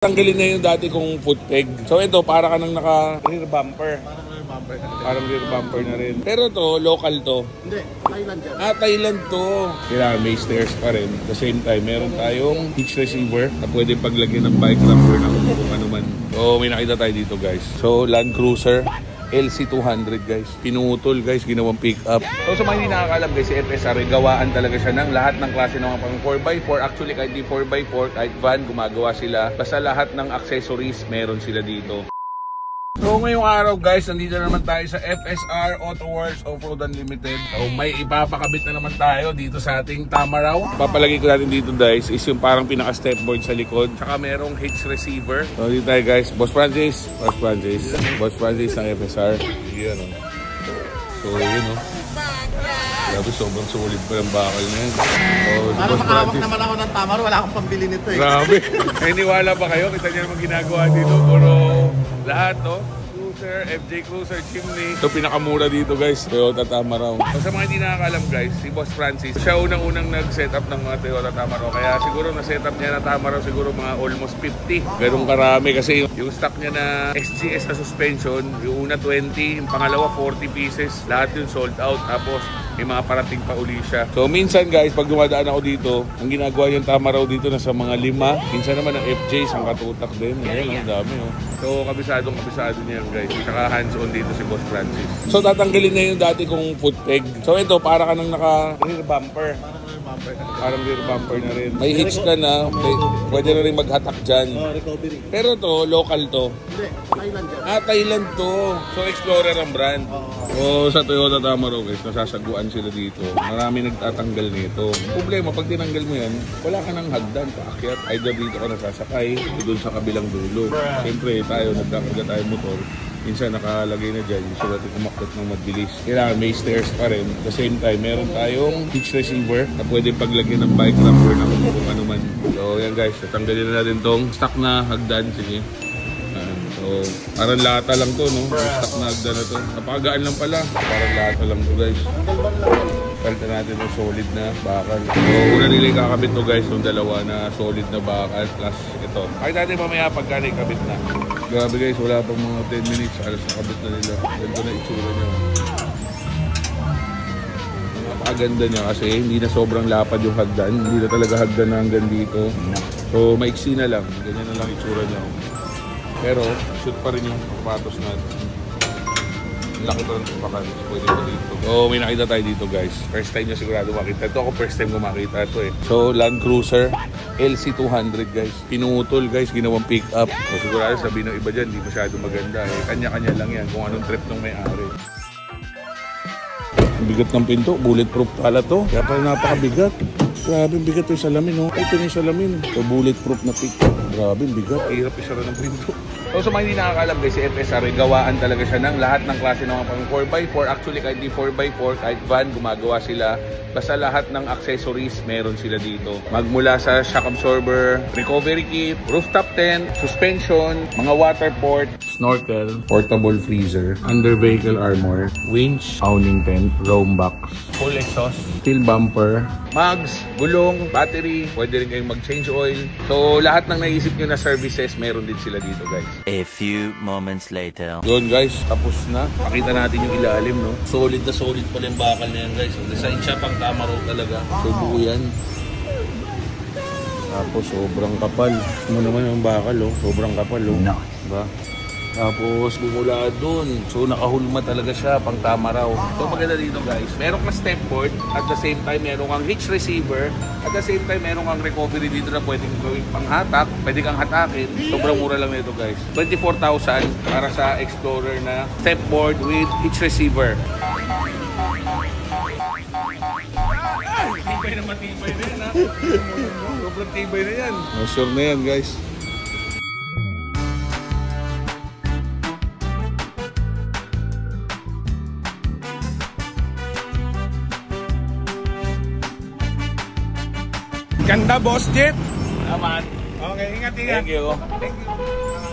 Tanggalin na yung dati kong foot peg. So ito, para ka nang naka-rear bumper. Parang rear bumper na rin. Pero to, local to. Hindi, Thailand yan. Thailand to. Kailangan may stairs pa rin. At the same time, meron tayong hitch receiver na pwede paglagyan ng bike wrapper na kung ano man. So may nakita tayo dito guys. So Land Cruiser LC200 guys. Pinutol guys, ginawang pick up. So sa mga hindi nakakalam guys, si FSR, gawaan talaga siya ng lahat ng klase ng mga pang 4x4. Actually kahit di 4x4, kahit van, gumagawa sila. Basta lahat ng accessories, meron sila dito. So ngayong araw guys, nandito naman tayo sa FSR Auto Works Off-Road Unlimited. So may ipapakabit na naman tayo dito sa ating Tamaraw. Papalagay ko natin dito guys is yung parang pinaka stepboard sa likod. Tsaka merong hitch receiver. So dito tayo guys, Boss Francis ng FSR. Yan o. So yun o. Grabe, sobrang solid pa yung bakal na yan. Para makahawak naman ako ng Tamaraw, wala akong pambili nito eh. Grabe. Naniniwala ba kayo? Kita niyo naman ginagawa dito. Puro lahat, no? Cruiser, FJ Cruiser, chimney. Ito pinakamura dito guys, Toyota Tamaraw. So, sa mga hindi nakakalam guys, si Boss Francis, siya unang-unang nag-set up ng mga Toyota Tamaraw. Kaya siguro na-set up niya na Tamaraw siguro mga almost 50. Ganun karami kasi yung stock niya na SGS na suspension, yung una 20, yung pangalawa 40 pieces. Lahat yun sold out. Tapos may mga parating pa uli siya. So minsan guys, pag dumadaan ako dito, ang ginagawa yung Tamaraw dito na sa mga 5. Minsan naman ang FJ, isang katutak din. Ayan, ang dami oh. So kabisado niya guys. Saka hands-on dito si Boss Francis. So tatanggalin na yung dati kong foot peg. So ito, para ka nang naka-rear bumper. Parang rear bumper na rin. May hitch ka na, pwede na rin maghatak dyan. Recovery. Pero to, local to. Hindi, Thailand yan. Thailand to. So Explorer ang brand. So sa Toyota Tamaraw guys, nasasaguan sila dito. Marami nagtatanggal nito. Problema, pag tinanggal mo yan, wala ka nang hagdan, paakyat. Either dito ka nasasakay, doon sa kabilang dulo. Siyempre tayo, nagkakarga tayo motor. Minsan nakalagay na dyan, so natin kumakot ng mabilis. Kailangan may stairs pa rin. At the same time, meron tayong hitch receiver na pwede paglagyan ng bike wrapper na kung ano man. So yan guys, tatanggalin na natin tong stock na hagdan. Sige. So parang lata lang to, no? Stock na hagdan na to. Napakagaan lang pala. Parang lata lang to guys. Palitan natin ng solid na bakal. So una nila kakabit to guys, yung dalawa na solid na bakal plus ito. Pakita natin mamaya pagka ikabit na. Grabe guys, wala pang mga 10 minutes, alas nakabit na nila. Ganda na itsura niya. Napakaganda niya kasi hindi na sobrang lapad yung hagdan. Hindi na talaga hagdan na hanggang dito. So maiksi na lang, ganyan na lang itsura niya. Pero shoot pa rin yung sapatos natin. Laki pa rin yung sapatos, pwede pa dito. So may nakita tayo dito guys. First time niya sigurado makita. Ito ako first time ko makita ito eh. So Land Cruiser LC200 guys. Pinutol guys, ginawang pick up. So sigurado sabihin ng iba dyan, di masyado maganda eh. Kanya-kanya lang yan kung anong trip ng may-ari. Bigat ng pinto, bulletproof pala to. Kaya pala napakabigat. Grabe, bigat yung salamin oh. Ito yung salamin. So bulletproof na pick up. Grabe, bigat. Hirap isara ng pinto. So sa mga hindi nakakalam guys, si FSR, gawaan talaga siya ng lahat ng klase ng mga pang 4x4. Actually kahit di 4x4, kahit van, gumagawa sila. Basta lahat ng accessories, meron sila dito. Magmula sa shock absorber, recovery kit, rooftop tent, suspension, mga water port, snorkel, portable freezer, under vehicle armor, winch, awning tent, roam box, full exhaust, steel bumper, mugs, gulong, battery, pwede rin kayong mag-change oil. So lahat ng naisip nyo na services, meron din sila dito guys. A few moments later. Yun guys, tapos na. Pakita natin yung ilalim, no? Solid na solid pala yung bakal na yan guys. So, design siya pang Tamaraw talaga. So buo yan. Tapos sobrang kapal. Ano naman yung bakal, oh. Sobrang kapal, oh. No. Diba? Tapos bumula dun. So nakahulma talaga siya pang Tamaraw. So maganda dito guys, meron kang stepboard, at the same time meron kang hitch receiver, at the same time meron kang recovery dito na pwedeng gawing panghatak, pwede kang hatakin. Sobrang mura lang nito guys. 24,000 para sa Explorer na stepboard with hitch receiver. Tibay na matibay na yan ha. Sobrang tibay na yan. Sure na yan guys. Ganda, Boss Jet. Salamat. Okay, ingat. Thank you. Thank you.